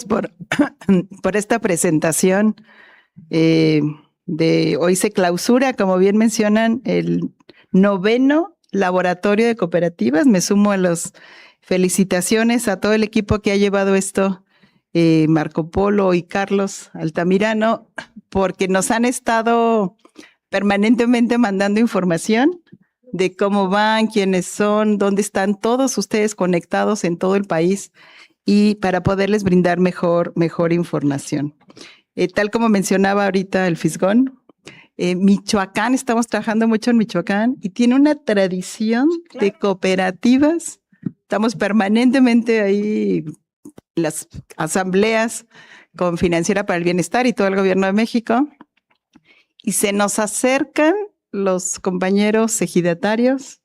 por, por esta presentación. De hoy se clausura, como bien mencionan, el 9º laboratorio de cooperativas. Me sumo a las felicitaciones a todo el equipo que ha llevado esto, Marco Polo y Carlos Altamirano, porque nos han estado permanentemente mandando información de cómo van, quiénes son, dónde están todos ustedes conectados en todo el país y para poderles brindar mejor información. Tal como mencionaba ahorita el Fisgón, Michoacán, estamos trabajando mucho en Michoacán y tiene una tradición de cooperativas. Estamos permanentemente ahí en las asambleas con Financiera para el Bienestar y todo el gobierno de México. Y se nos acercan los compañeros ejidatarios,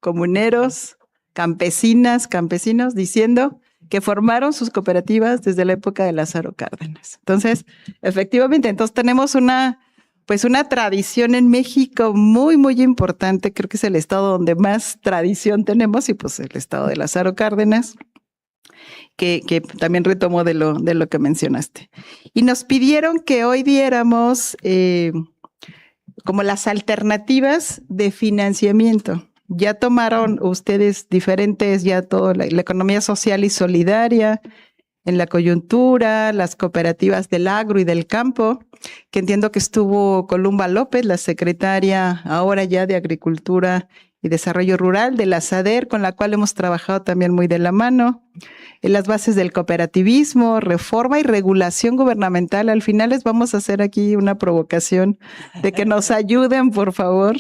comuneros, campesinas, campesinos, diciendo que formaron sus cooperativas desde la época de Lázaro Cárdenas. Entonces, efectivamente, tenemos una tradición en México muy, muy importante. Creo que es el estado donde más tradición tenemos y pues el estado de Lázaro Cárdenas, que también retomó de lo que mencionaste. Y nos pidieron que hoy diéramos como las alternativas de financiamiento. Ya tomaron ustedes diferentes, ya todo la economía social y solidaria, en la coyuntura, las cooperativas del agro y del campo, que entiendo que estuvo Columba López, la secretaria ahora ya de Agricultura y Desarrollo Rural de la SADER, con la cual hemos trabajado también muy de la mano, en las bases del cooperativismo, reforma y regulación gubernamental. Al final les vamos a hacer aquí una provocación de que nos ayuden, por favor,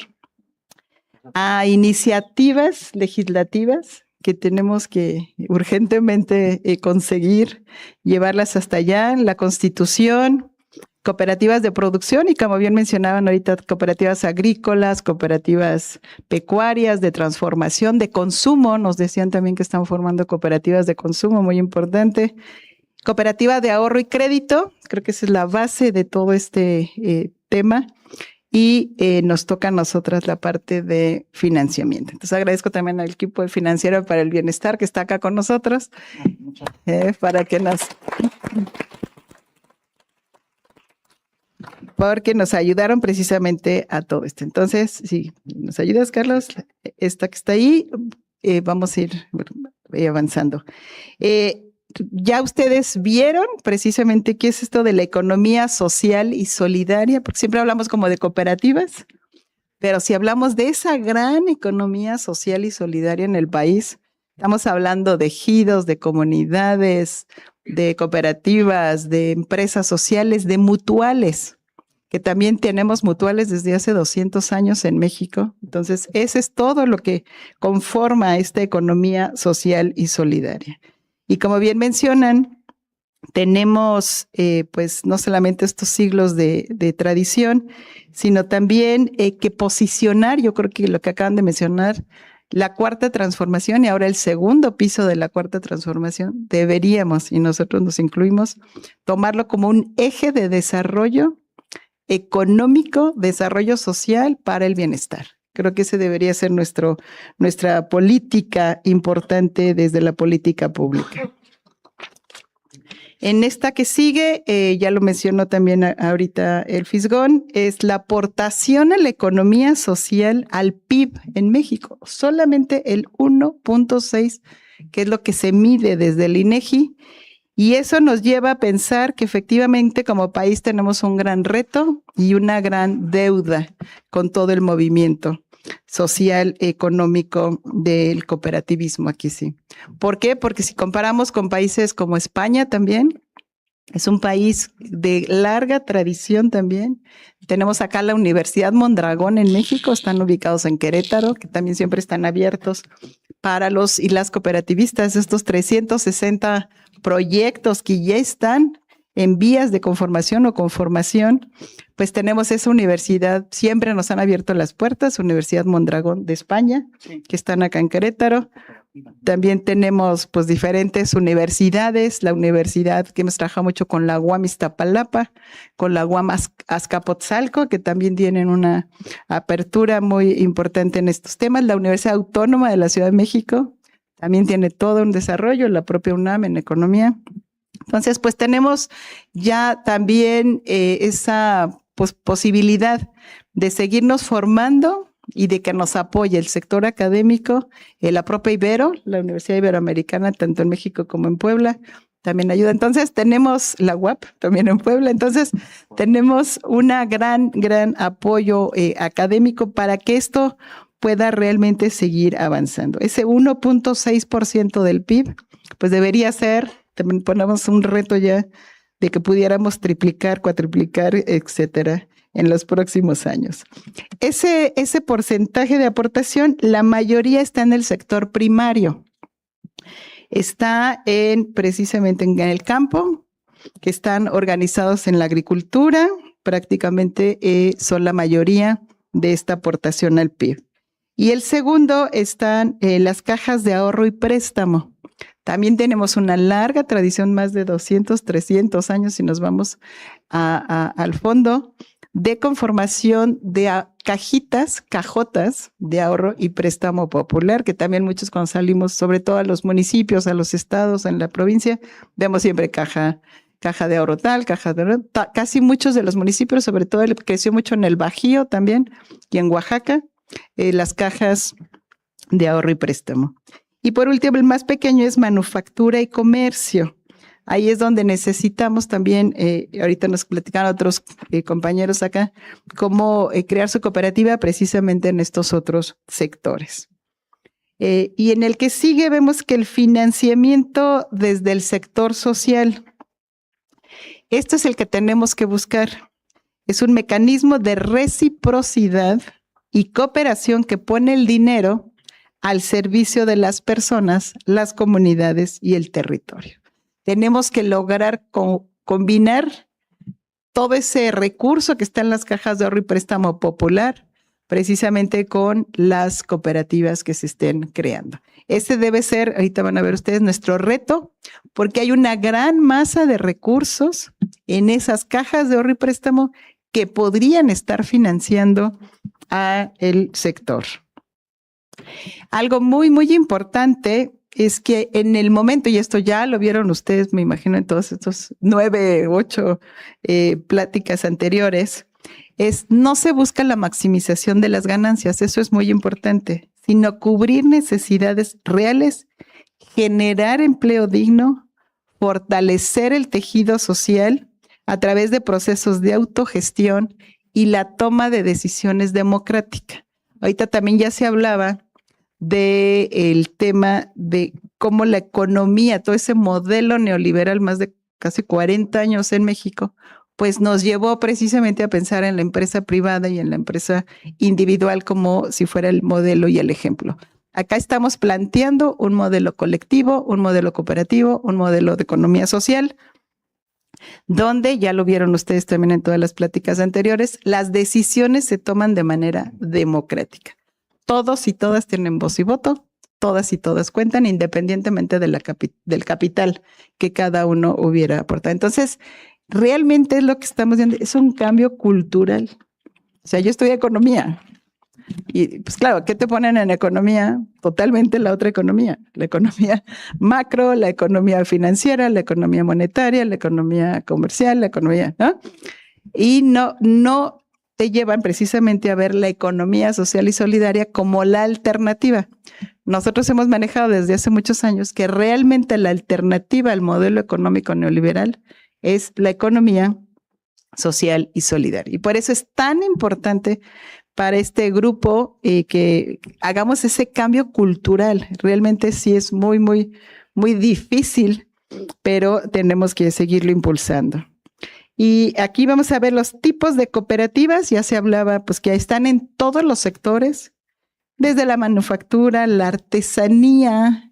a iniciativas legislativas que tenemos que urgentemente conseguir llevarlas hasta allá, la Constitución, cooperativas de producción y, como bien mencionaban ahorita, cooperativas agrícolas, cooperativas pecuarias, de transformación, de consumo. Nos decían también que están formando cooperativas de consumo, muy importante. Cooperativa de ahorro y crédito, creo que esa es la base de todo este tema. Y nos toca a nosotras la parte de financiamiento. Entonces agradezco también al equipo de Financiera para el Bienestar que está acá con nosotros, porque nos ayudaron precisamente a todo esto. Entonces, si nos ayudas, Carlos, esta que está ahí, vamos a ir avanzando. Ya ustedes vieron precisamente qué es esto de la economía social y solidaria, porque siempre hablamos como de cooperativas, pero si hablamos de esa gran economía social y solidaria en el país, estamos hablando de ejidos, de comunidades, de cooperativas, de empresas sociales, de mutuales, que también tenemos mutuales desde hace 200 años en México. Entonces, ese es todo lo que conforma esta economía social y solidaria. Y como bien mencionan, tenemos pues no solamente estos siglos de tradición, sino también que posicionar, yo creo que lo que acaban de mencionar, la cuarta transformación y ahora el segundo piso de la cuarta transformación, deberíamos, y nosotros nos incluimos, tomarlo como un eje de desarrollo económico, desarrollo social para el bienestar. Creo que ese debería ser nuestra política importante desde la política pública. En esta que sigue, ya lo mencionó también ahorita el Fisgón, es la aportación a la economía social al PIB en México. Solamente el 1.6, que es lo que se mide desde el INEGI, y eso nos lleva a pensar que efectivamente como país tenemos un gran reto y una gran deuda con todo el movimiento social, económico del cooperativismo aquí sí. ¿Por qué? Porque si comparamos con países como España también, es un país de larga tradición también. Tenemos acá la Universidad Mondragón en México, están ubicados en Querétaro, que también siempre están abiertos para los y las cooperativistas. Estos 360 proyectos que ya están en vías de conformación o conformación, pues tenemos esa universidad, siempre nos han abierto las puertas, Universidad Mondragón de España, que están acá en Querétaro. También tenemos pues diferentes universidades, la universidad que hemos trabajado mucho con la UAM Iztapalapa, con la UAM Azcapotzalco, que también tienen una apertura muy importante en estos temas, la Universidad Autónoma de la Ciudad de México, también tiene todo un desarrollo, la propia UNAM en economía. Entonces, pues tenemos ya también esa posibilidad de seguirnos formando y de que nos apoye el sector académico, la propia Ibero, la Universidad Iberoamericana, tanto en México como en Puebla, también ayuda. Entonces tenemos la UAP también en Puebla, entonces tenemos una gran apoyo académico para que esto pueda realmente seguir avanzando. Ese 1.6% del PIB, pues debería ser, también ponemos un reto ya de que pudiéramos triplicar, cuatriplicar, etcétera, en los próximos años. Ese porcentaje de aportación, la mayoría está en el sector primario. Está precisamente en el campo, que están organizados en la agricultura, prácticamente son la mayoría de esta aportación al PIB. Y el segundo están las cajas de ahorro y préstamo. También tenemos una larga tradición, más de 200, 300 años, si nos vamos al fondo, de conformación de cajotas de ahorro y préstamo popular, que también muchos cuando salimos, sobre todo a los municipios, a los estados, en la provincia, vemos siempre caja de ahorro tal, caja de ahorro, casi muchos de los municipios, sobre todo creció mucho en el Bajío también y en Oaxaca, las cajas de ahorro y préstamo. Y por último, el más pequeño es manufactura y comercio. Ahí es donde necesitamos también, ahorita nos platicaron otros compañeros acá, cómo crear su cooperativa precisamente en estos otros sectores. Y en el que sigue vemos que el financiamiento desde el sector social, esto es el que tenemos que buscar. Es un mecanismo de reciprocidad y cooperación que pone el dinero al servicio de las personas, las comunidades y el territorio. Tenemos que lograr combinar todo ese recurso que está en las cajas de ahorro y préstamo popular, precisamente con las cooperativas que se estén creando. Ese debe ser, ahorita van a ver ustedes, nuestro reto, porque hay una gran masa de recursos en esas cajas de ahorro y préstamo que podrían estar financiando a el sector. Algo muy importante es que en el momento, y esto ya lo vieron ustedes, me imagino, en todos estos 9, 8 pláticas anteriores, no se busca la maximización de las ganancias, eso es muy importante, sino cubrir necesidades reales, generar empleo digno, fortalecer el tejido social a través de procesos de autogestión y la toma de decisiones democrática. Ahorita también ya se hablaba del tema de cómo la economía, todo ese modelo neoliberal, más de casi 40 años en México, pues nos llevó precisamente a pensar en la empresa privada y en la empresa individual como si fuera el modelo y el ejemplo. Acá estamos planteando un modelo colectivo, un modelo cooperativo, un modelo de economía social, donde, ya lo vieron ustedes también en todas las pláticas anteriores, las decisiones se toman de manera democrática. Todos y todas tienen voz y voto, todas y todas cuentan independientemente de del capital que cada uno hubiera aportado. Entonces, realmente es lo que estamos viendo, es un cambio cultural. O sea, yo estudié economía y pues claro, ¿qué te ponen en economía? Totalmente la otra economía, la economía macro, la economía financiera, la economía monetaria, la economía comercial, la economía, ¿no? Y no te llevan precisamente a ver la economía social y solidaria como la alternativa. Nosotros hemos manejado desde hace muchos años que realmente la alternativa al modelo económico neoliberal es la economía social y solidaria. Y por eso es tan importante para este grupo que hagamos ese cambio cultural. Realmente sí es muy difícil, pero tenemos que seguirlo impulsando. Y aquí vamos a ver los tipos de cooperativas, ya se hablaba, pues que están en todos los sectores, desde la manufactura, la artesanía.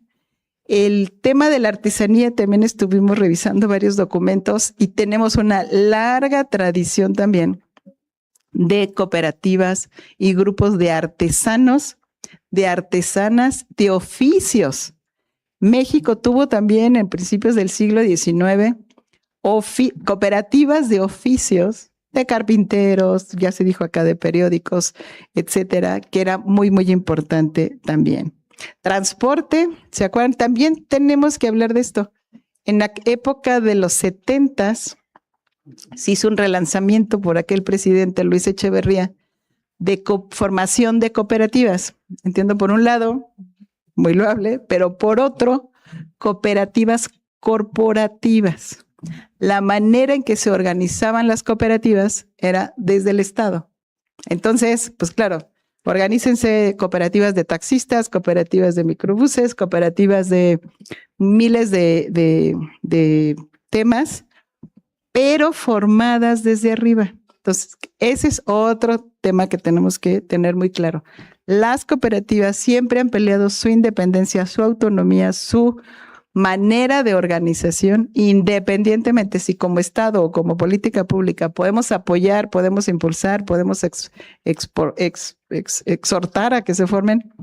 El tema de la artesanía también estuvimos revisando varios documentos y tenemos una larga tradición también de cooperativas y grupos de artesanos, de artesanas, de oficios. México tuvo también en principios del siglo XIX cooperativas de oficios, de carpinteros, ya se dijo acá, de periódicos, etcétera, que era muy importante también. Transporte, ¿se acuerdan? También tenemos que hablar de esto. En la época de los 70s se hizo un relanzamiento por aquel presidente Luis Echeverría de formación de cooperativas. Entiendo, por un lado, muy loable, pero por otro, cooperativas corporativas. La manera en que se organizaban las cooperativas era desde el Estado. Entonces, pues claro, organícense cooperativas de taxistas, cooperativas de microbuses, cooperativas de miles de temas, pero formadas desde arriba. Entonces, ese es otro tema que tenemos que tener muy claro. Las cooperativas siempre han peleado su independencia, su autonomía, su manera de organización, independientemente si como Estado o como política pública podemos apoyar, podemos impulsar, podemos exhortar a que se formen.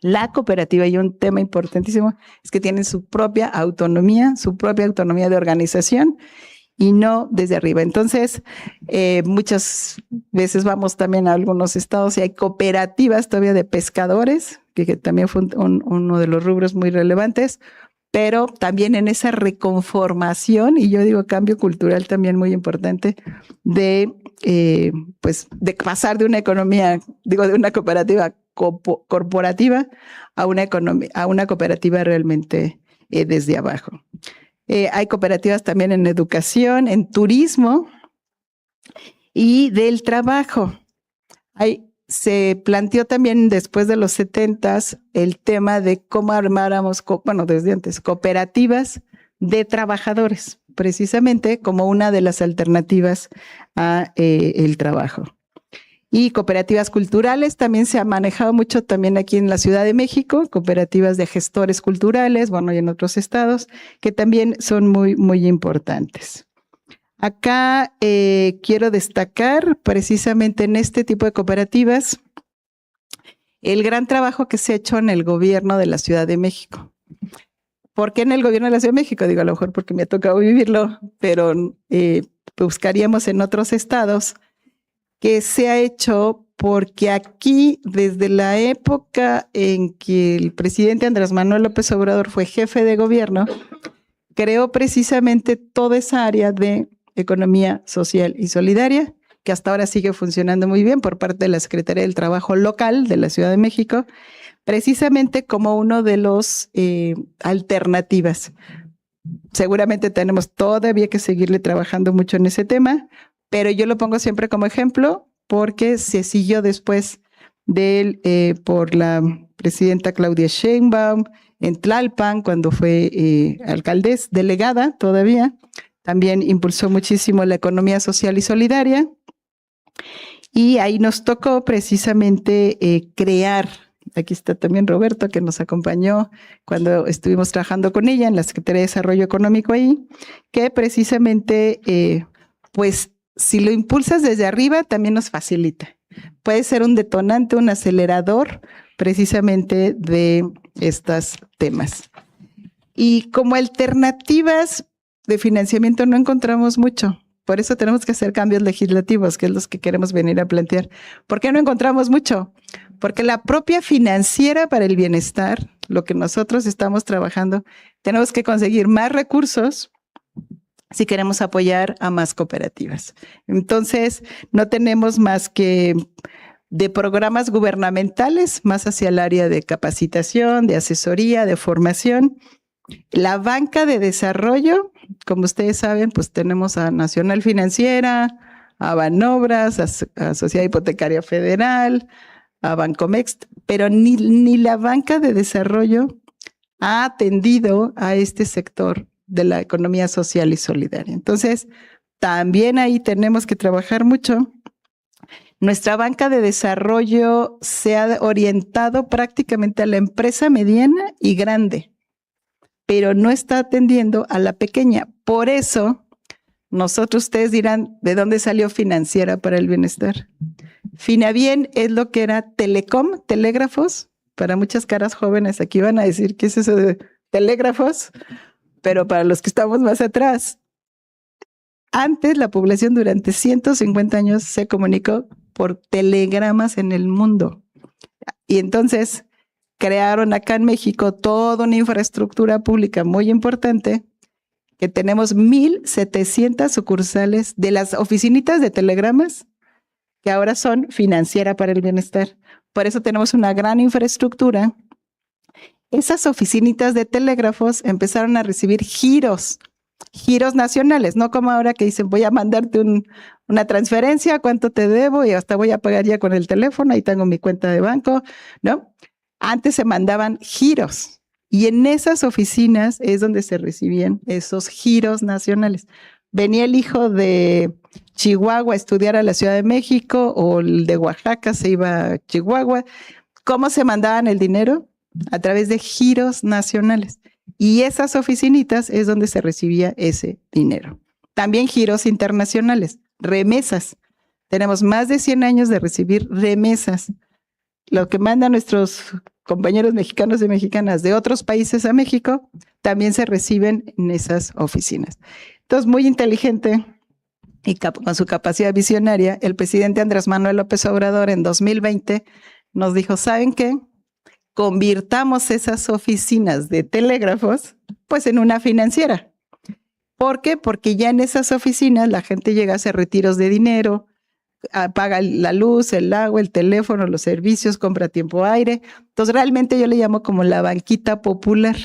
La cooperativa, y un tema importantísimo, es que tienen su propia autonomía de organización, y no desde arriba. Entonces, muchas veces vamos también a algunos estados y hay cooperativas todavía de pescadores, que también fue uno de los rubros muy relevantes, pero también en esa reconformación, y yo digo cambio cultural también muy importante, de pasar de una economía, de una cooperativa corporativa a una cooperativa realmente desde abajo. Hay cooperativas también en educación, en turismo y del trabajo. Se planteó también después de los 70s el tema de cómo armáramos, desde antes, cooperativas de trabajadores, precisamente como una de las alternativas a el trabajo. Y cooperativas culturales también se ha manejado mucho también aquí en la Ciudad de México, cooperativas de gestores culturales, y en otros estados, que también son muy, muy importantes. Acá quiero destacar precisamente en este tipo de cooperativas el gran trabajo que se ha hecho en el gobierno de la Ciudad de México. ¿Por qué en el gobierno de la Ciudad de México? Digo, a lo mejor porque me ha tocado vivirlo, pero buscaríamos en otros estados que se ha hecho porque aquí, desde la época en que el presidente Andrés Manuel López Obrador fue jefe de gobierno, creó precisamente toda esa área de economía social y solidaria, que hasta ahora sigue funcionando muy bien por parte de la Secretaría del Trabajo local de la Ciudad de México, precisamente como uno de los alternativas. Seguramente tenemos todavía que seguirle trabajando mucho en ese tema, pero yo lo pongo siempre como ejemplo porque se siguió después por la presidenta Claudia Sheinbaum en Tlalpan, cuando fue alcaldesa delegada todavía. También impulsó muchísimo la economía social y solidaria. Y ahí nos tocó precisamente crear, aquí está también Roberto, que nos acompañó cuando estuvimos trabajando con ella en la Secretaría de Desarrollo Económico ahí, que precisamente, si lo impulsas desde arriba, también nos facilita. Puede ser un detonante, un acelerador precisamente de estos temas. Y como alternativas de financiamiento no encontramos mucho. Por eso tenemos que hacer cambios legislativos, que es los que queremos venir a plantear. ¿Por qué no encontramos mucho? Porque la propia financiera para el bienestar, lo que nosotros estamos trabajando, tenemos que conseguir más recursos si queremos apoyar a más cooperativas. Entonces, no tenemos más que de programas gubernamentales, más hacia el área de capacitación, de asesoría, de formación. La banca de desarrollo, como ustedes saben, pues tenemos a Nacional Financiera, a Banobras, a Sociedad Hipotecaria Federal, a Bancomext, pero ni la banca de desarrollo ha atendido a este sector de la economía social y solidaria. Entonces, también ahí tenemos que trabajar mucho. Nuestra banca de desarrollo se ha orientado prácticamente a la empresa mediana y grande, pero no está atendiendo a la pequeña. Por eso, ustedes dirán, ¿de dónde salió Financiera para el Bienestar? Finabien es lo que era Telecom, telégrafos. Para muchas caras jóvenes aquí van a decir, ¿qué es eso de telégrafos? Pero para los que estamos más atrás, antes la población durante 150 años se comunicó por telegramas en el mundo. Y entonces crearon acá en México toda una infraestructura pública muy importante que tenemos 1,700 sucursales de las oficinitas de telegramas que ahora son Financiera para el Bienestar. Por eso tenemos una gran infraestructura. Esas oficinitas de telégrafos empezaron a recibir giros nacionales, no como ahora que dicen voy a mandarte una transferencia, cuánto te debo y hasta voy a pagar ya con el teléfono, ahí tengo mi cuenta de banco, ¿no? Antes se mandaban giros y en esas oficinas es donde se recibían esos giros nacionales. Venía el hijo de Chihuahua a estudiar a la Ciudad de México o el de Oaxaca se iba a Chihuahua. ¿Cómo se mandaban el dinero? A través de giros nacionales. Y esas oficinitas es donde se recibía ese dinero. También giros internacionales, remesas. Tenemos más de 100 años de recibir remesas. Lo que mandan nuestros compañeros mexicanos y mexicanas de otros países a México también se reciben en esas oficinas. Entonces, muy inteligente y con su capacidad visionaria, el presidente Andrés Manuel López Obrador en 2020 nos dijo, ¿saben qué? Convirtamos esas oficinas de telégrafos pues en una financiera. ¿Por qué? Porque ya en esas oficinas la gente llega a hacer retiros de dinero, paga la luz, el agua, el teléfono, los servicios, compra tiempo aire. Entonces realmente yo le llamo como la banquita popular.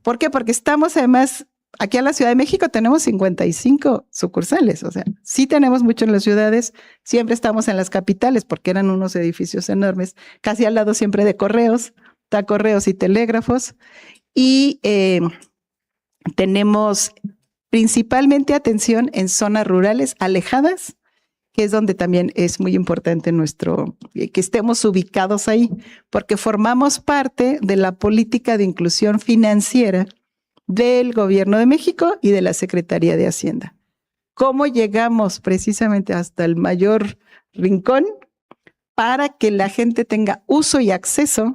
¿Por qué? Porque estamos además, aquí en la Ciudad de México tenemos 55 sucursales, o sea, sí tenemos mucho en las ciudades, siempre estamos en las capitales porque eran unos edificios enormes, casi al lado siempre de correos, está correos y telégrafos, y tenemos principalmente atención en zonas rurales alejadas, que es donde también es muy importante que estemos ubicados ahí, porque formamos parte de la política de inclusión financiera del Gobierno de México y de la Secretaría de Hacienda. ¿Cómo llegamos precisamente hasta el mayor rincón para que la gente tenga uso y acceso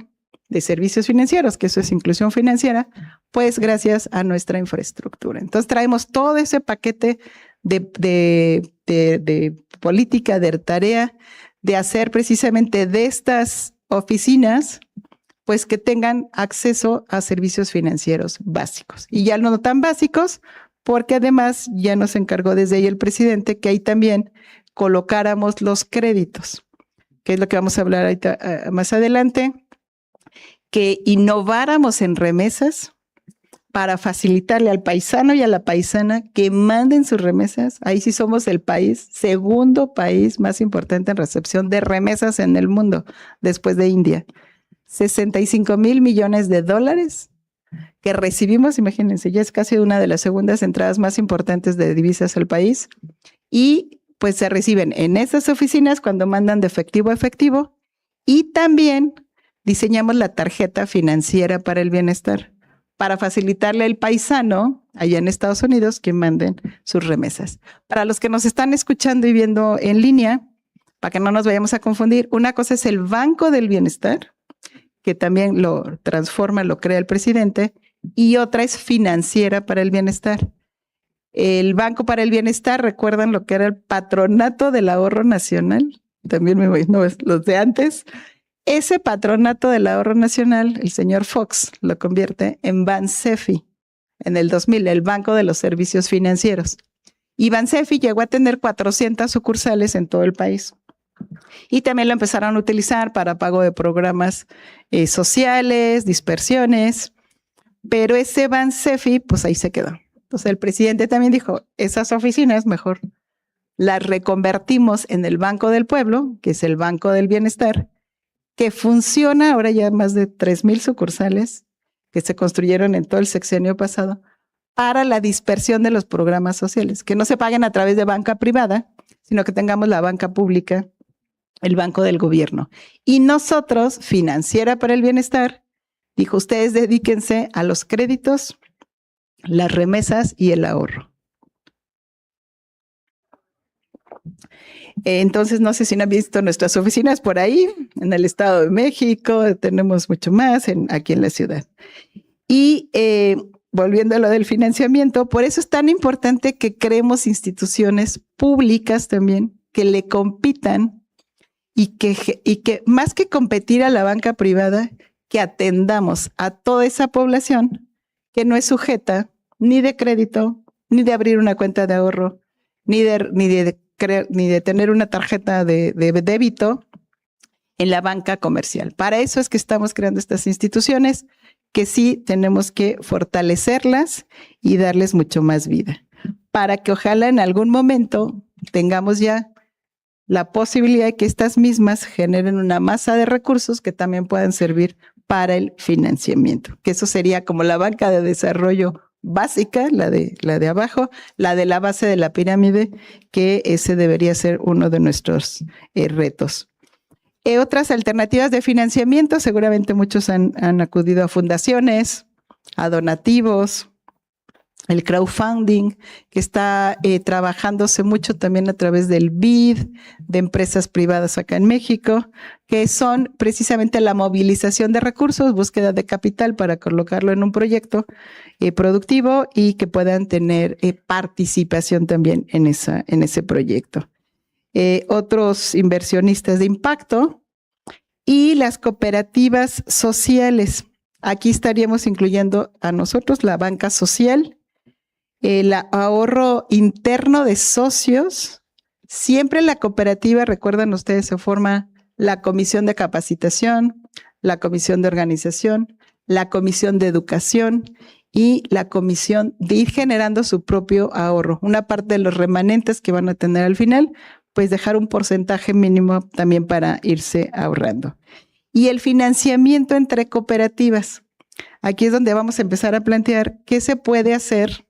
de servicios financieros, que eso es inclusión financiera? Pues gracias a nuestra infraestructura. Entonces traemos todo ese paquete de política, de tarea, de hacer precisamente de estas oficinas pues que tengan acceso a servicios financieros básicos. Y ya no tan básicos, porque además ya nos encargó desde ahí el presidente que ahí también colocáramos los créditos, que es lo que vamos a hablar ahorita, más adelante, que innováramos en remesas para facilitarle al paisano y a la paisana que manden sus remesas. Ahí sí somos el segundo país más importante en recepción de remesas en el mundo, después de India. 65,000 millones de dólares que recibimos, imagínense, ya es casi una de las segundas entradas más importantes de divisas al país. Y pues se reciben en esas oficinas cuando mandan de efectivo a efectivo. Y también diseñamos la tarjeta financiera para el bienestar, para facilitarle al paisano allá en Estados Unidos que manden sus remesas. Para los que nos están escuchando y viendo en línea, para que no nos vayamos a confundir, una cosa es el Banco del Bienestar, que también lo transforma, lo crea el presidente, y otra es Financiera para el Bienestar. El Banco para el Bienestar, ¿recuerdan lo que era el Patronato del Ahorro Nacional? También me voy, no, los de antes. Ese Patronato del Ahorro Nacional, el señor Fox lo convierte en Bansefi en el 2000, el Banco de los Servicios Financieros. Y Bansefi llegó a tener 400 sucursales en todo el país. Y también lo empezaron a utilizar para pago de programas sociales, dispersiones, pero ese Bansefi, pues ahí se quedó. Entonces el presidente también dijo, esas oficinas mejor las reconvertimos en el Banco del Pueblo, que es el Banco del Bienestar, que funciona ahora ya más de 3,000 sucursales que se construyeron en todo el sexenio pasado para la dispersión de los programas sociales, que no se paguen a través de banca privada, sino que tengamos la banca pública, el banco del gobierno. Y nosotros, Financiera para el Bienestar, dijo, ustedes dedíquense a los créditos, las remesas y el ahorro. Entonces, no sé si no han visto nuestras oficinas por ahí, en el Estado de México, tenemos mucho más aquí en la ciudad. Y volviendo a lo del financiamiento, por eso es tan importante que creemos instituciones públicas también que le compitan y que más que competir a la banca privada, que atendamos a toda esa población que no es sujeta ni de crédito, ni de abrir una cuenta de ahorro, ni de tener una tarjeta de débito en la banca comercial. Para eso es que estamos creando estas instituciones que sí tenemos que fortalecerlas y darles mucho más vida, para que ojalá en algún momento tengamos ya la posibilidad de que estas mismas generen una masa de recursos que también puedan servir para el financiamiento, que eso sería como la banca de desarrollo básica, la de abajo, la de la base de la pirámide, que ese debería ser uno de nuestros retos. Otras alternativas de financiamiento, seguramente muchos han acudido a fundaciones, a donativos, el crowdfunding, que está trabajándose mucho también a través del BID, de empresas privadas acá en México, que son precisamente la movilización de recursos, búsqueda de capital para colocarlo en un proyecto productivo y que puedan tener participación también en ese proyecto. Otros inversionistas de impacto y las cooperativas sociales. Aquí estaríamos incluyendo a nosotros la banca social, el ahorro interno de socios. Siempre en la cooperativa, recuerdan ustedes, se forma la comisión de capacitación, la comisión de organización, la comisión de educación y la comisión de ir generando su propio ahorro. Una parte de los remanentes que van a tener al final, pues dejar un porcentaje mínimo también para irse ahorrando. Y el financiamiento entre cooperativas. Aquí es donde vamos a empezar a plantear qué se puede hacer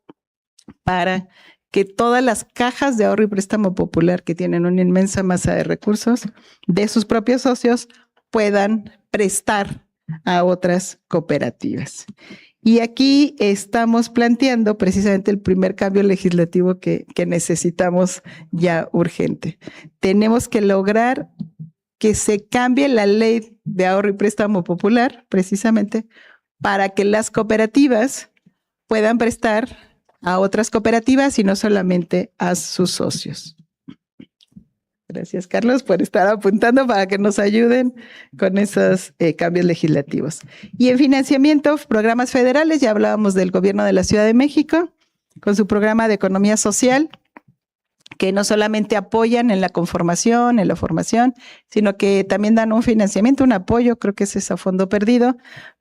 para que todas las cajas de ahorro y préstamo popular que tienen una inmensa masa de recursos de sus propios socios puedan prestar a otras cooperativas. Y aquí estamos planteando precisamente el primer cambio legislativo que necesitamos ya urgente. Tenemos que lograr que se cambie la ley de ahorro y préstamo popular precisamente para que las cooperativas puedan prestar a otras cooperativas y no solamente a sus socios. Gracias, Carlos, por estar apuntando para que nos ayuden con esos cambios legislativos. Y en financiamiento, programas federales, ya hablábamos del gobierno de la Ciudad de México, con su programa de economía social, que no solamente apoyan en la conformación, en la formación, sino que también dan un financiamiento, un apoyo, creo que ese es a fondo perdido,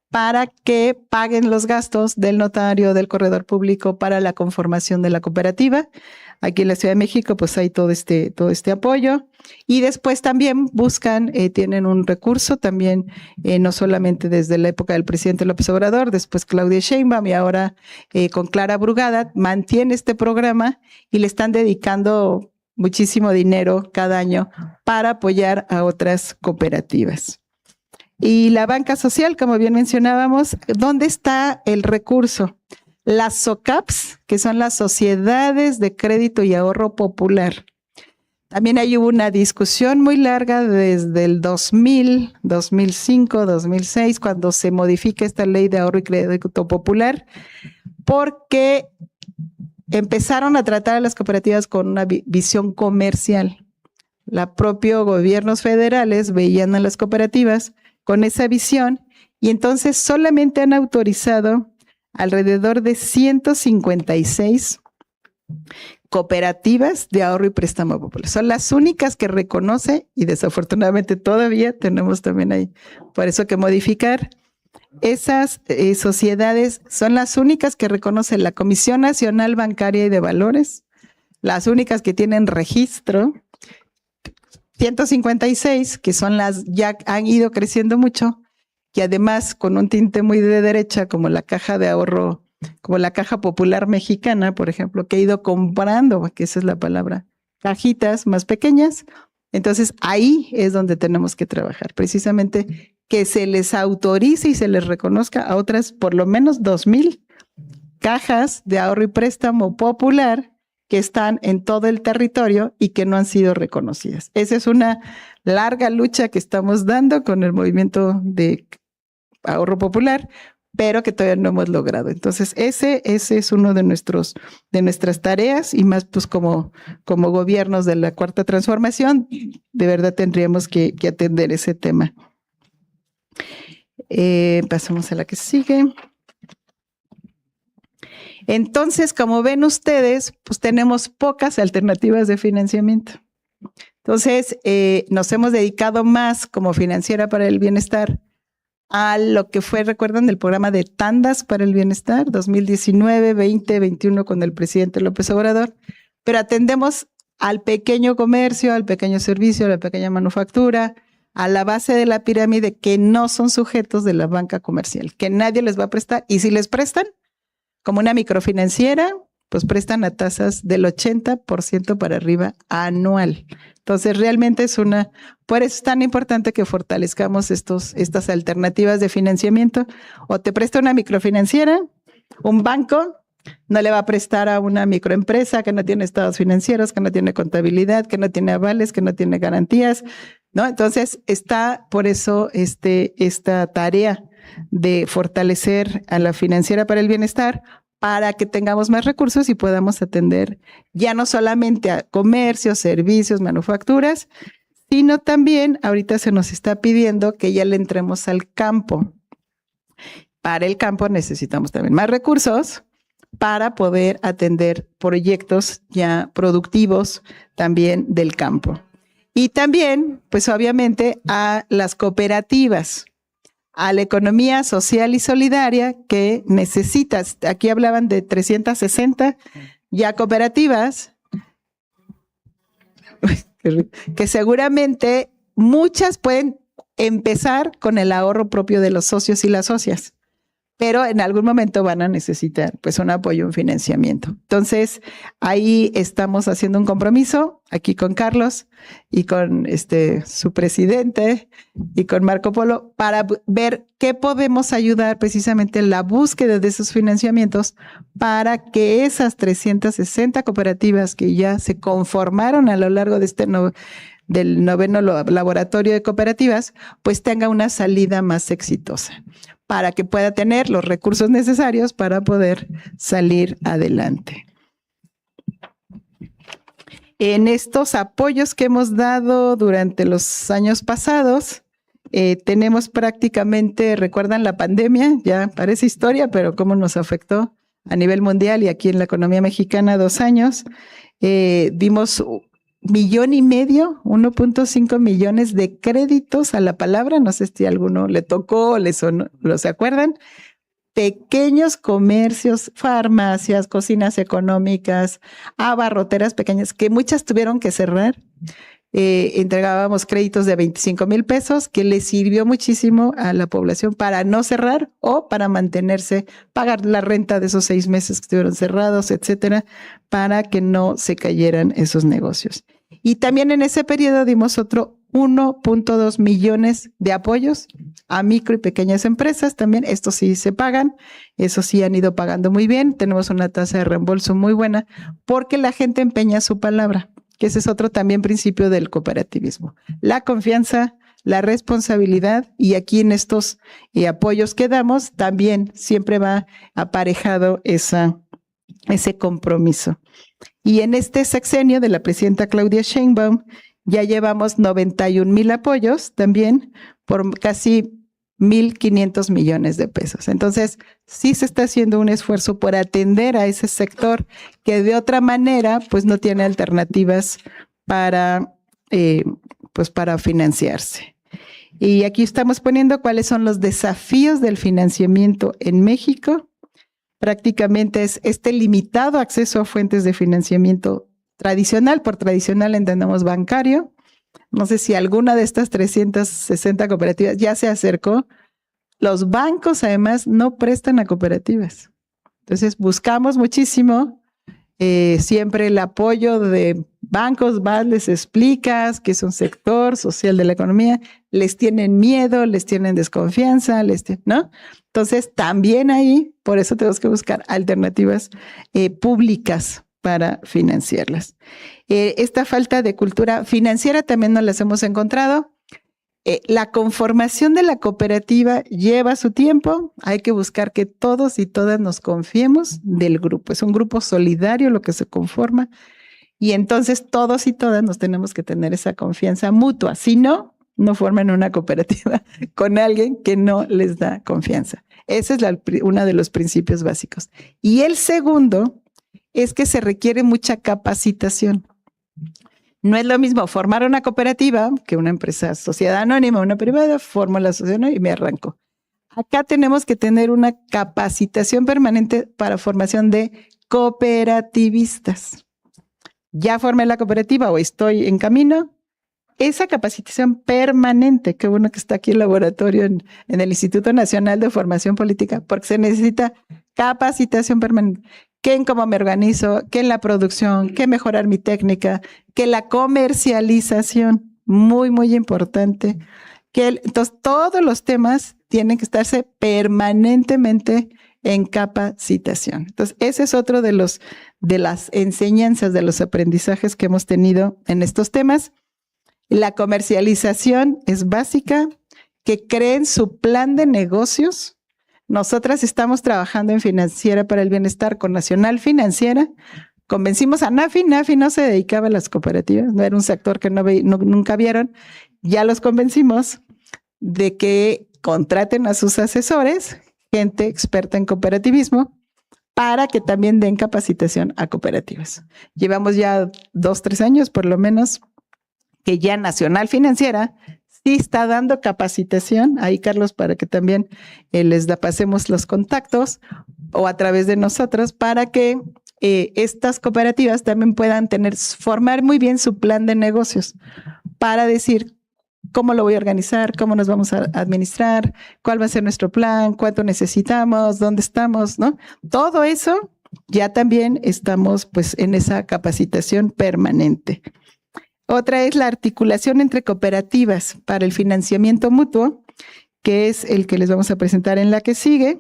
para que paguen los gastos del notario, del corredor público para la conformación de la cooperativa. Aquí en la Ciudad de México pues hay todo este apoyo y después también buscan, tienen un recurso también, no solamente desde la época del presidente López Obrador, después Claudia Sheinbaum y ahora con Clara Brugada, mantiene este programa y le están dedicando muchísimo dinero cada año para apoyar a otras cooperativas. Y la banca social, como bien mencionábamos, ¿dónde está el recurso? Las SOCAPs, que son las Sociedades de Crédito y Ahorro Popular. También hay una discusión muy larga desde el 2000, 2005, 2006, cuando se modifica esta ley de ahorro y crédito popular, porque empezaron a tratar a las cooperativas con una visión comercial. Los propios gobiernos federales veían a las cooperativas con esa visión y entonces solamente han autorizado alrededor de 156 cooperativas de ahorro y préstamo popular. Son las únicas que reconoce y desafortunadamente todavía tenemos también ahí, por eso que modificar. Esas sociedades son las únicas que reconoce la Comisión Nacional Bancaria y de Valores, las únicas que tienen registro. 156, que son las, ya han ido creciendo mucho, y además con un tinte muy de derecha, como la caja de ahorro, como la Caja Popular Mexicana, por ejemplo, que ha ido comprando, que esa es la palabra, cajitas más pequeñas. Entonces ahí es donde tenemos que trabajar, precisamente que se les autorice y se les reconozca a otras por lo menos 2,000 cajas de ahorro y préstamo popular que están en todo el territorio y que no han sido reconocidas. Esa es una larga lucha que estamos dando con el movimiento de ahorro popular, pero que todavía no hemos logrado. Entonces, ese es uno de nuestras tareas y más pues como gobiernos de la Cuarta Transformación, de verdad tendríamos que atender ese tema. Pasamos a la que sigue. Entonces, como ven ustedes, pues tenemos pocas alternativas de financiamiento. Entonces, nos hemos dedicado más como Financiera para el Bienestar a lo que fue, recuerdan, el programa de Tandas para el Bienestar, 2019, 20, 21 con el presidente López Obrador, pero atendemos al pequeño comercio, al pequeño servicio, a la pequeña manufactura, a la base de la pirámide que no son sujetos de la banca comercial, que nadie les va a prestar. Y si les prestan, como una microfinanciera, pues prestan a tasas del 80% para arriba anual. Entonces, realmente por eso es tan importante que fortalezcamos estas alternativas de financiamiento. O te presta una microfinanciera, un banco no le va a prestar a una microempresa que no tiene estados financieros, que no tiene contabilidad, que no tiene avales, que no tiene garantías, ¿no? Entonces, está por eso esta tarea de fortalecer a la Financiera para el Bienestar para que tengamos más recursos y podamos atender ya no solamente a comercios, servicios, manufacturas, sino también ahorita se nos está pidiendo que ya le entremos al campo. Para el campo necesitamos también más recursos para poder atender proyectos ya productivos también del campo. Y también, pues obviamente, a las cooperativas, a la economía social y solidaria que necesitas. Aquí hablaban de 360 ya cooperativas, que seguramente muchas pueden empezar con el ahorro propio de los socios y las socias, pero en algún momento van a necesitar pues un apoyo, un financiamiento. Entonces, ahí estamos haciendo un compromiso aquí con Carlos y con su presidente y con Marco Polo para ver qué podemos ayudar precisamente en la búsqueda de esos financiamientos para que esas 360 cooperativas que ya se conformaron a lo largo de del noveno laboratorio de cooperativas, pues tenga una salida más exitosa, para que pueda tener los recursos necesarios para poder salir adelante. En estos apoyos que hemos dado durante los años pasados, tenemos prácticamente, recuerdan la pandemia, ya parece historia, pero cómo nos afectó a nivel mundial y aquí en la economía mexicana 2 años, dimos 1.5 millones, 1.5 millones de créditos a la palabra, no sé si a alguno le tocó o ¿se acuerdan? Pequeños comercios, farmacias, cocinas económicas, abarroteras pequeñas, que muchas tuvieron que cerrar. Entregábamos créditos de 25 mil pesos, que les sirvió muchísimo a la población para no cerrar o para mantenerse, pagar la renta de esos 6 meses que estuvieron cerrados, etcétera, para que no se cayeran esos negocios. Y también en ese periodo dimos otro 1.2 millones de apoyos a micro y pequeñas empresas. También estos sí se pagan, esos sí han ido pagando muy bien. Tenemos una tasa de reembolso muy buena porque la gente empeña su palabra, que ese es otro también principio del cooperativismo. La confianza, la responsabilidad, y aquí en estos apoyos que damos también siempre va aparejado ese compromiso. Y en este sexenio de la presidenta Claudia Sheinbaum ya llevamos 91,000 apoyos también por casi 1.500 millones de pesos. Entonces, sí se está haciendo un esfuerzo por atender a ese sector que de otra manera, pues no tiene alternativas para financiarse. Y aquí estamos poniendo cuáles son los desafíos del financiamiento en México. Prácticamente es este limitado acceso a fuentes de financiamiento tradicional. Por tradicional entendemos bancario. No sé si alguna de estas 360 cooperativas ya se acercó. Los bancos además no prestan a cooperativas. Entonces buscamos muchísimo siempre el apoyo de bancos, les explicas que es un sector social de la economía, les tienen miedo, les tienen desconfianza, ¿no? Entonces también ahí, por eso tenemos que buscar alternativas públicas para financiarlas. Esta falta de cultura financiera también nos las hemos encontrado. La conformación de la cooperativa lleva su tiempo. Hay que buscar que todos y todas nos confiemos del grupo. Es un grupo solidario lo que se conforma. Y entonces todos y todas nos tenemos que tener esa confianza mutua. Si no, no forman una cooperativa con alguien que no les da confianza. Ese es uno de los principios básicos. Y el segundo es que se requiere mucha capacitación. No es lo mismo formar una cooperativa que una empresa, sociedad anónima, una privada, formo la sociedad y me arranco. Acá tenemos que tener una capacitación permanente para formación de cooperativistas. Ya formé la cooperativa o estoy en camino. Esa capacitación permanente, qué bueno que está aquí el laboratorio en el Instituto Nacional de Formación Política, porque se necesita capacitación permanente. ¿Qué en cómo me organizo? ¿Qué en la producción? ¿Qué mejorar mi técnica? ¿Qué la comercialización? Muy, muy importante. Entonces, todos los temas tienen que estarse permanentemente en capacitación. Entonces, ese es otro de las enseñanzas, de los aprendizajes que hemos tenido en estos temas. La comercialización es básica, que creen su plan de negocios. Nosotras estamos trabajando en Financiera para el Bienestar con Nacional Financiera. Convencimos a NAFI. NAFI no se dedicaba a las cooperativas, no era un sector que nunca vieron. Ya los convencimos de que contraten a sus asesores, gente experta en cooperativismo, para que también den capacitación a cooperativas. Llevamos ya 2-3 años, por lo menos, que ya Nacional Financiera sí está dando capacitación. Ahí, Carlos, para que también les pasemos los contactos o a través de nosotros para que estas cooperativas también puedan formar muy bien su plan de negocios para decir cómo lo voy a organizar, cómo nos vamos a administrar, cuál va a ser nuestro plan, cuánto necesitamos, dónde estamos, ¿no? Todo eso ya también estamos pues en esa capacitación permanente. Otra es la articulación entre cooperativas para el financiamiento mutuo, que es el que les vamos a presentar en la que sigue,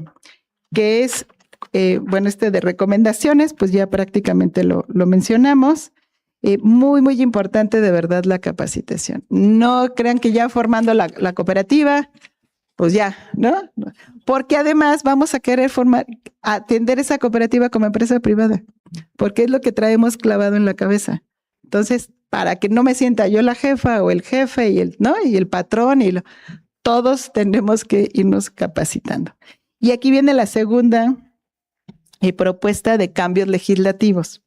que es, de recomendaciones, pues ya prácticamente lo mencionamos. Muy, muy importante de verdad la capacitación. No crean que ya formando la cooperativa, pues ya, ¿no? Porque además vamos a querer atender esa cooperativa como empresa privada, porque es lo que traemos clavado en la cabeza. Entonces, para que no me sienta yo la jefa o el jefe y el patrón, todos tenemos que irnos capacitando. Y aquí viene la segunda propuesta de cambios legislativos.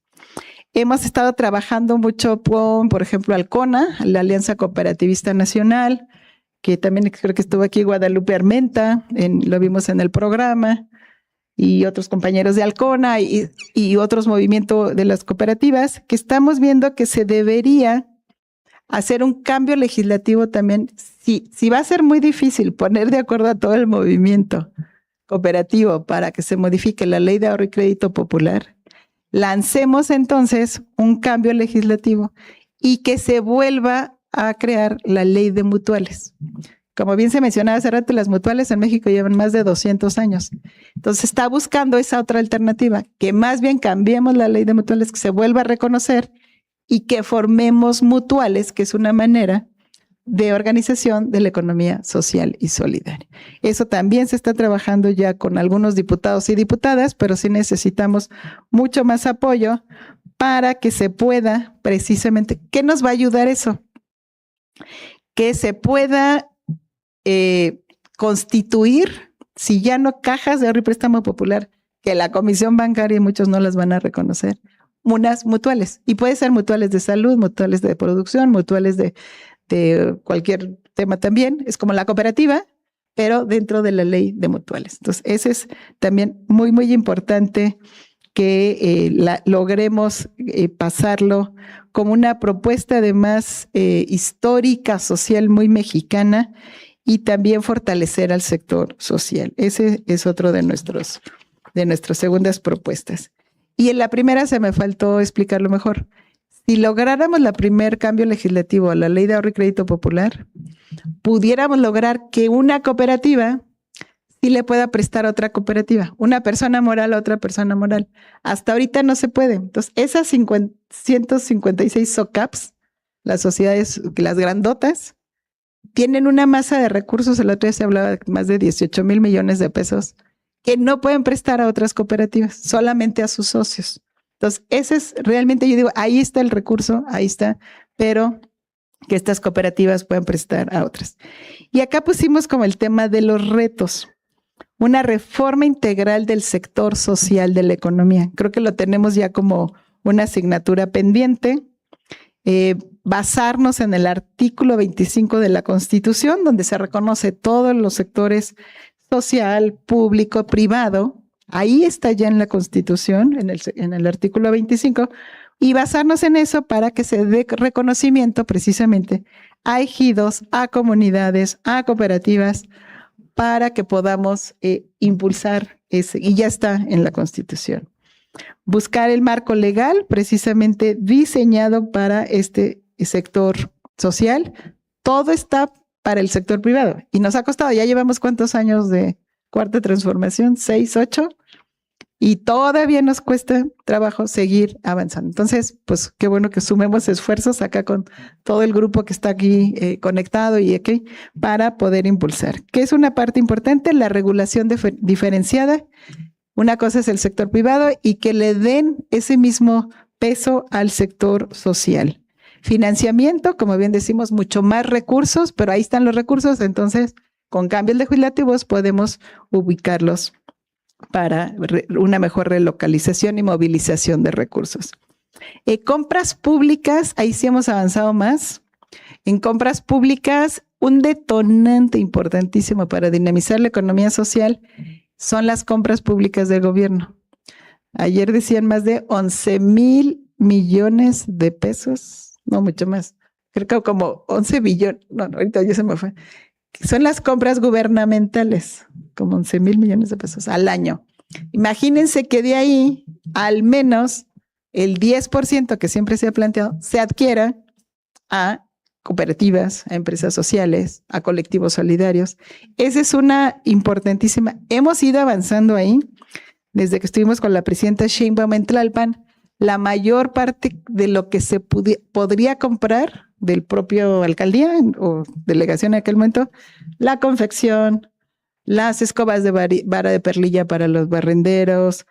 Hemos estado trabajando mucho con, por ejemplo, Alcona, la Alianza Cooperativista Nacional, que también creo que estuvo aquí Guadalupe Armenta, lo vimos en el programa, y otros compañeros de Alcona y otros movimientos de las cooperativas, que estamos viendo que se debería hacer un cambio legislativo también. Si va a ser muy difícil poner de acuerdo a todo el movimiento cooperativo para que se modifique la Ley de Ahorro y Crédito Popular, lancemos entonces un cambio legislativo y que se vuelva a crear la Ley de Mutuales. Como bien se mencionaba hace rato, las mutuales en México llevan más de 200 años. Entonces está buscando esa otra alternativa, que más bien cambiemos la Ley de Mutuales, que se vuelva a reconocer y que formemos mutuales, que es una manera de organización de la economía social y solidaria. Eso también se está trabajando ya con algunos diputados y diputadas, pero sí necesitamos mucho más apoyo para que se pueda precisamente, ¿qué nos va a ayudar eso? Que se pueda constituir, si ya no cajas de ahorro y préstamo popular, que la Comisión Bancaria y muchos no las van a reconocer, unas mutuales. Y puede ser mutuales de salud, mutuales de producción, mutuales de cualquier tema también. Es como la cooperativa, pero dentro de la ley de mutuales. Entonces, ese es también muy, muy importante que logremos pasarlo como una propuesta además histórica, social, muy mexicana, y también fortalecer al sector social. Ese es otro de nuestras segundas propuestas. Y en la primera se me faltó explicarlo mejor. Si lográramos el primer cambio legislativo a la Ley de Ahorro y Crédito Popular, pudiéramos lograr que una cooperativa sí le pueda prestar a otra cooperativa, una persona moral a otra persona moral. Hasta ahorita no se puede. Entonces, esas 156 SOCAPs, las sociedades, las grandotas, tienen una masa de recursos, el otro día se hablaba de más de 18 mil millones de pesos, que no pueden prestar a otras cooperativas, solamente a sus socios. Entonces, ese es realmente, yo digo, ahí está el recurso, ahí está, pero que estas cooperativas puedan prestar a otras. Y acá pusimos como el tema de los retos. una reforma integral del sector social de la economía. Creo que lo tenemos ya como una asignatura pendiente. Basarnos en el artículo 25 de la Constitución, donde se reconoce todos los sectores social, público, privado. Ahí está ya en la Constitución, en el artículo 25, y basarnos en eso para que se dé reconocimiento precisamente a ejidos, a comunidades, a cooperativas, para que podamos impulsar ese, y ya está en la Constitución. Buscar el marco legal precisamente diseñado para este sector social. Todo está para el sector privado y nos ha costado, ya llevamos ¿cuántos años de cuarta transformación? 6, 8, y todavía nos cuesta trabajo seguir avanzando. Entonces, pues qué bueno que sumemos esfuerzos acá con todo el grupo que está aquí conectado y aquí para poder impulsar. ¿Qué es una parte importante? La regulación diferenciada. Una cosa es el sector privado y que le den ese mismo peso al sector social. Financiamiento, como bien decimos, mucho más recursos, pero ahí están los recursos, entonces con cambios legislativos podemos ubicarlos para una mejor relocalización y movilización de recursos. Compras públicas, ahí sí hemos avanzado más. En compras públicas, un detonante importantísimo para dinamizar la economía social son las compras públicas del gobierno. Ayer decían más de 11,000 millones de pesos, no mucho más, creo que como 11 billones, no, ahorita ya se me fue. Son las compras gubernamentales, como 11,000 millones de pesos al año. Imagínense que de ahí al menos el 10% que siempre se ha planteado se adquiera a cooperativas, a empresas sociales, a colectivos solidarios. Esa es una importantísima. Hemos ido avanzando ahí desde que estuvimos con la presidenta Sheinbaum en Tlalpan. La mayor parte de lo que se podría comprar del propio alcaldía o delegación en aquel momento, la confección, las escobas de vara de perlilla para los barrenderos,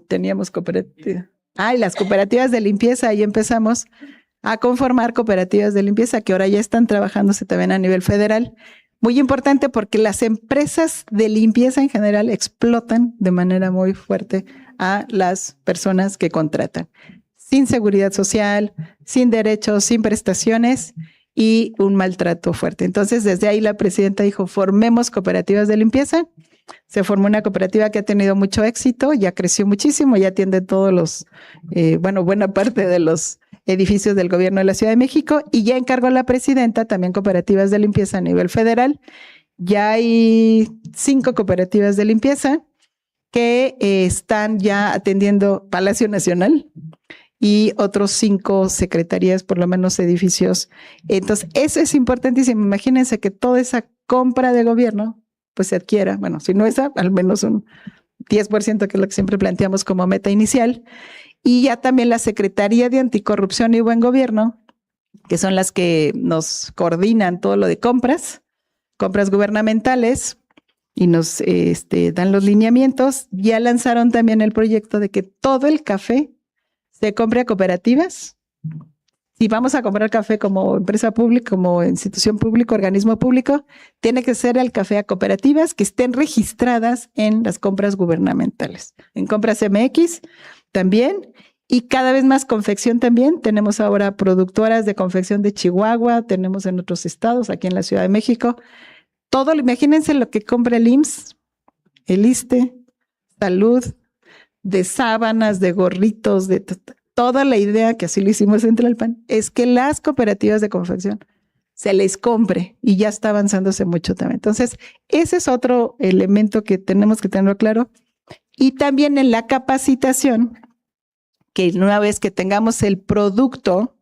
teníamos cooperativas. Y las cooperativas de limpieza, ahí empezamos a conformar cooperativas de limpieza que ahora ya están trabajándose también a nivel federal. Muy importante porque las empresas de limpieza en general explotan de manera muy fuerte a las personas que contratan. Sin seguridad social, sin derechos, sin prestaciones y un maltrato fuerte. Entonces, desde ahí la presidenta dijo, formemos cooperativas de limpieza. Se formó una cooperativa que ha tenido mucho éxito, ya creció muchísimo, ya atiende todos los, buena parte de los edificios del gobierno de la Ciudad de México y ya encargó a la presidenta también cooperativas de limpieza a nivel federal. Ya hay 5 cooperativas de limpieza que están ya atendiendo Palacio Nacional y otros 5 secretarías, por lo menos edificios. Entonces, eso es importantísimo. Imagínense que toda esa compra de gobierno pues se adquiera, bueno, si no esa, al menos un 10%, que es lo que siempre planteamos como meta inicial. Y ya también la Secretaría de Anticorrupción y Buen Gobierno, que son las que nos coordinan todo lo de compras gubernamentales y nos dan los lineamientos, ya lanzaron también el proyecto de que todo el café se compre a cooperativas. Si vamos a comprar café como empresa pública, como institución pública, organismo público, tiene que ser el café a cooperativas que estén registradas en las compras gubernamentales. En compras MX también, y cada vez más confección también. Tenemos ahora productoras de confección de Chihuahua, tenemos en otros estados, aquí en la Ciudad de México. Todo, imagínense lo que compra el IMSS, el ISSSTE, Salud, de sábanas, de gorritos, de toda la idea, que así lo hicimos en Tlalpan, es que las cooperativas de confección se les compre y ya está avanzándose mucho también. Entonces, ese es otro elemento que tenemos que tenerlo claro. Y también en la capacitación, que una vez que tengamos el producto,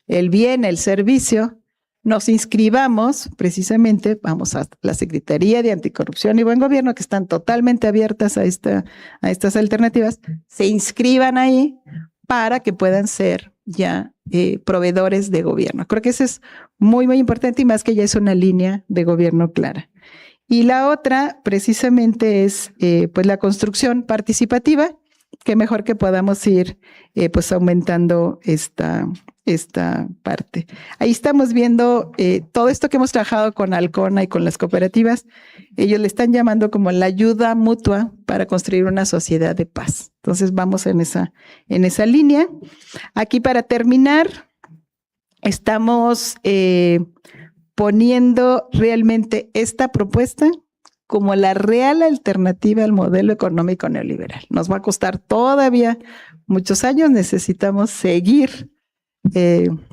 el bien, el servicio, nos inscribamos precisamente, vamos a la Secretaría de Anticorrupción y Buen Gobierno, que están totalmente abiertas a estas alternativas, se inscriban ahí para que puedan ser ya proveedores de gobierno. Creo que eso es muy, muy importante y más que ya es una línea de gobierno clara. Y la otra precisamente es pues la construcción participativa, que mejor que podamos ir pues aumentando esta esta parte. Ahí estamos viendo todo esto que hemos trabajado con Alcona y con las cooperativas. Ellos le están llamando como la ayuda mutua para construir una sociedad de paz. Entonces vamos en esa línea. Aquí para terminar, estamos poniendo realmente esta propuesta como la real alternativa al modelo económico neoliberal. Nos va a costar todavía muchos años, necesitamos seguir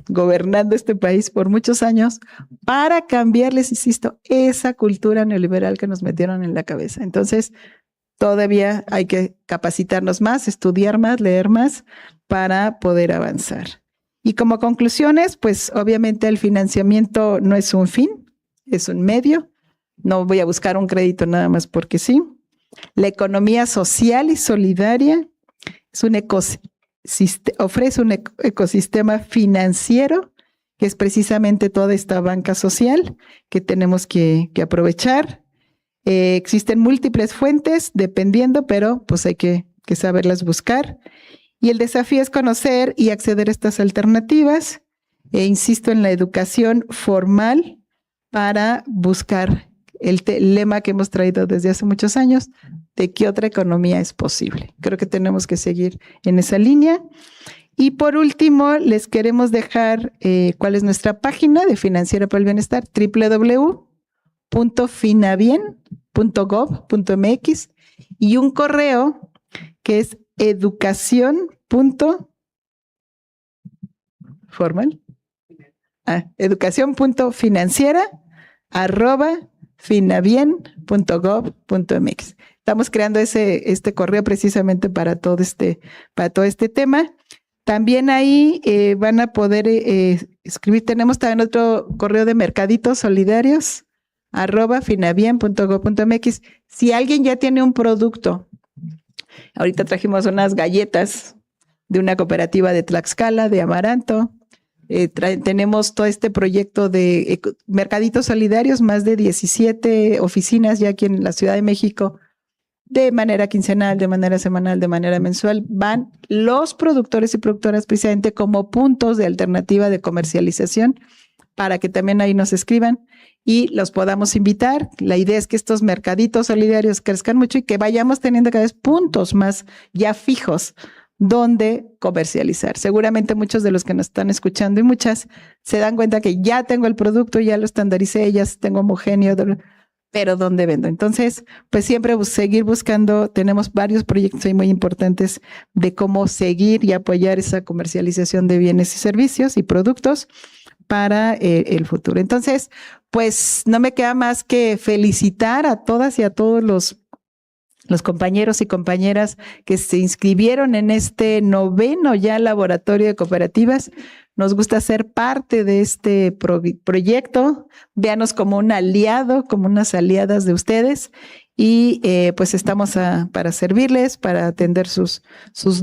gobernando este país por muchos años para cambiarles, insisto, esa cultura neoliberal que nos metieron en la cabeza. Entonces, todavía hay que capacitarnos más, estudiar más, leer más para poder avanzar. Y como conclusiones, pues obviamente el financiamiento no es un fin, es un medio. No voy a buscar un crédito nada más porque sí. La economía social y solidaria es un ofrece un ecosistema financiero que es precisamente toda esta banca social que tenemos que aprovechar. Existen múltiples fuentes dependiendo, pero pues hay que saberlas buscar. Y el desafío es conocer y acceder a estas alternativas. Insisto en la educación formal para buscar el lema que hemos traído desde hace muchos años de que otra economía es posible. Creo que tenemos que seguir en esa línea. Y por último, les queremos dejar cuál es nuestra página de Financiera para el Bienestar, www.finabien.gov.mx, y un correo que es educación.financiera@finabien.gov.mx. Estamos creando este correo precisamente para todo este tema. También ahí van a poder escribir. Tenemos también otro correo de mercaditos solidarios @finabien.gov.mx. Si alguien ya tiene un producto, ahorita trajimos unas galletas de una cooperativa de Tlaxcala, de Amaranto. Tenemos todo este proyecto de mercaditos solidarios, más de 17 oficinas ya aquí en la Ciudad de México, de manera quincenal, de manera semanal, de manera mensual. Van los productores y productoras precisamente como puntos de alternativa de comercialización para que también ahí nos escriban y los podamos invitar. La idea es que estos mercaditos solidarios crezcan mucho y que vayamos teniendo cada vez puntos más ya fijos donde comercializar. Seguramente muchos de los que nos están escuchando y muchas se dan cuenta que ya tengo el producto, ya lo estandaricé, ya tengo homogéneo, pero ¿dónde vendo? Entonces, pues siempre seguir buscando. Tenemos varios proyectos ahí muy importantes de cómo seguir y apoyar esa comercialización de bienes y servicios y productos para el futuro. Entonces, pues no me queda más que felicitar a todas y a todos los compañeros y compañeras que se inscribieron en este 9º ya laboratorio de cooperativas. Nos gusta ser parte de este proyecto. Véanos como un aliado, como unas aliadas de ustedes. Y pues estamos para servirles, para atender sus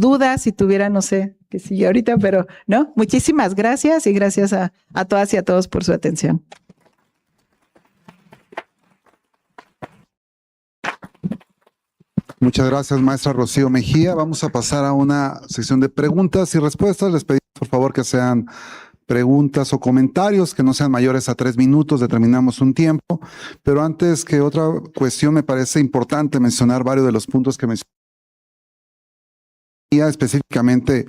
dudas. Si tuvieran, no sé qué sigue ahorita, pero no. Muchísimas gracias y gracias a todas y a todos por su atención. Muchas gracias, maestra Rocío Mejía. Vamos a pasar a una sección de preguntas y respuestas. Les pedimos, por favor, que sean preguntas o comentarios que no sean mayores a 3 minutos. Determinamos un tiempo. Pero antes que otra cuestión, me parece importante mencionar varios de los puntos que mencioné. Específicamente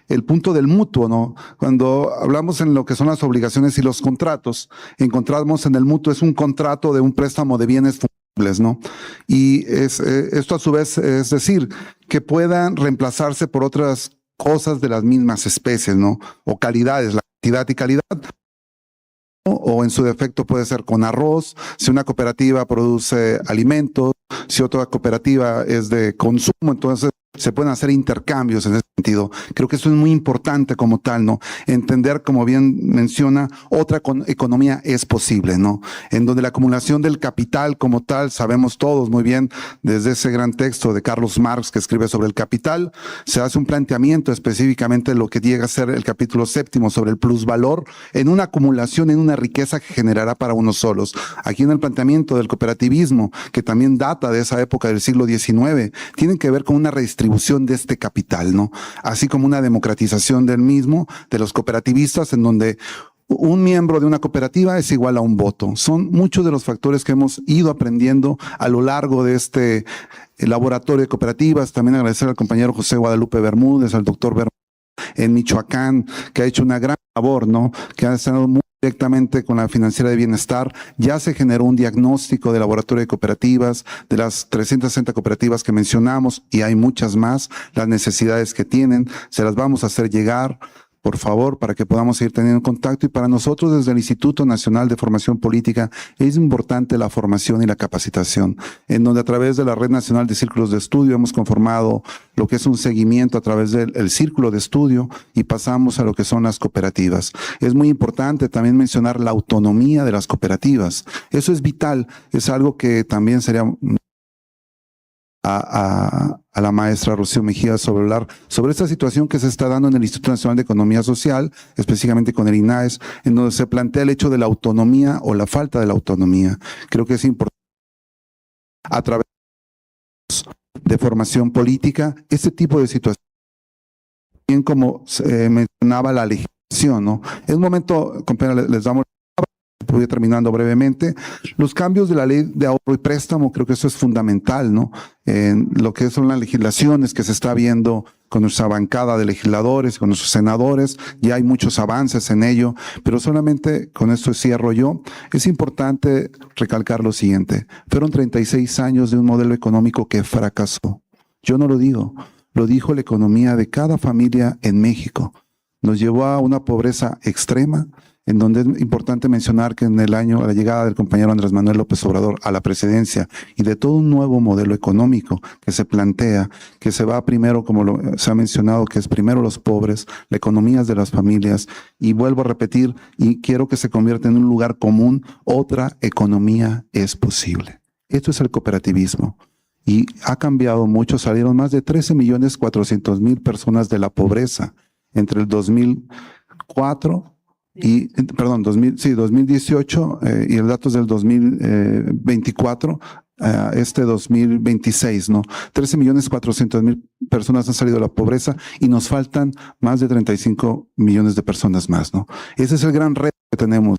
el punto del mutuo, ¿no? Cuando hablamos en lo que son las obligaciones y los contratos, encontramos en el mutuo es un contrato de un préstamo de bienes fungibles, ¿no? Y esto a su vez es decir, que puedan reemplazarse por otras cosas de las mismas especies, ¿no? O calidades, la cantidad y calidad. O en su defecto puede ser con arroz, si una cooperativa produce alimentos, si otra cooperativa es de consumo, entonces se pueden hacer intercambios en ese sentido. Creo que eso es muy importante como tal, ¿no? Entender, como bien menciona, otra economía es posible, ¿no? En donde la acumulación del capital como tal, sabemos todos muy bien, desde ese gran texto de Carlos Marx que escribe sobre el capital, se hace un planteamiento específicamente de lo que llega a ser el capítulo 7 sobre el plusvalor en una acumulación, en una riqueza que generará para unos solos. Aquí en el planteamiento del cooperativismo, que también data de esa época del siglo XIX, tienen que ver con una restricción distribución de este capital, ¿no? Así como una democratización del mismo, de los cooperativistas, en donde un miembro de una cooperativa es igual a un voto. Son muchos de los factores que hemos ido aprendiendo a lo largo de este laboratorio de cooperativas. También agradecer al compañero José Guadalupe Bermúdez, al doctor Bermúdez en Michoacán, que ha hecho una gran labor, ¿no? Que ha estado muy directamente con la Financiera de Bienestar. Ya se generó un diagnóstico de laboratorio de cooperativas, de las 360 cooperativas que mencionamos, y hay muchas más, las necesidades que tienen, se las vamos a hacer llegar, por favor, para que podamos seguir teniendo contacto. Y para nosotros, desde el Instituto Nacional de Formación Política, es importante la formación y la capacitación, en donde a través de la Red Nacional de Círculos de Estudio hemos conformado lo que es un seguimiento a través del círculo de estudio y pasamos a lo que son las cooperativas. Es muy importante también mencionar la autonomía de las cooperativas. Eso es vital, es algo que también sería a la maestra Rocío Mejía sobre hablar sobre esta situación que se está dando en el Instituto Nacional de Economía Social, específicamente con el INAES, en donde se plantea el hecho de la autonomía o la falta de la autonomía. Creo que es importante a través de formación política este tipo de situaciones, bien como mencionaba la legislación, ¿no? En un momento, compañera, les damos. Voy terminando brevemente. Los cambios de la ley de ahorro y préstamo, creo que eso es fundamental, ¿no? En lo que son las legislaciones que se está viendo con nuestra bancada de legisladores, con nuestros senadores, ya hay muchos avances en ello, pero solamente con esto cierro yo. Es importante recalcar lo siguiente: fueron 36 años de un modelo económico que fracasó. Yo no lo digo, lo dijo la economía de cada familia en México. Nos llevó a una pobreza extrema, en donde es importante mencionar que en el año, a la llegada del compañero Andrés Manuel López Obrador a la presidencia y de todo un nuevo modelo económico que se plantea, que se va primero, como se ha mencionado, que es primero los pobres, la economía es de las familias, y vuelvo a repetir, y quiero que se convierta en un lugar común: otra economía es posible. Esto es el cooperativismo. Y ha cambiado mucho, salieron más de 13.400.000 personas de la pobreza entre el 2004 y, perdón, 2018 y el dato es del 2024, este 2026, ¿no? 13.400.000 personas han salido de la pobreza y nos faltan más de 35 millones de personas más, ¿no? Ese es el gran reto que tenemos.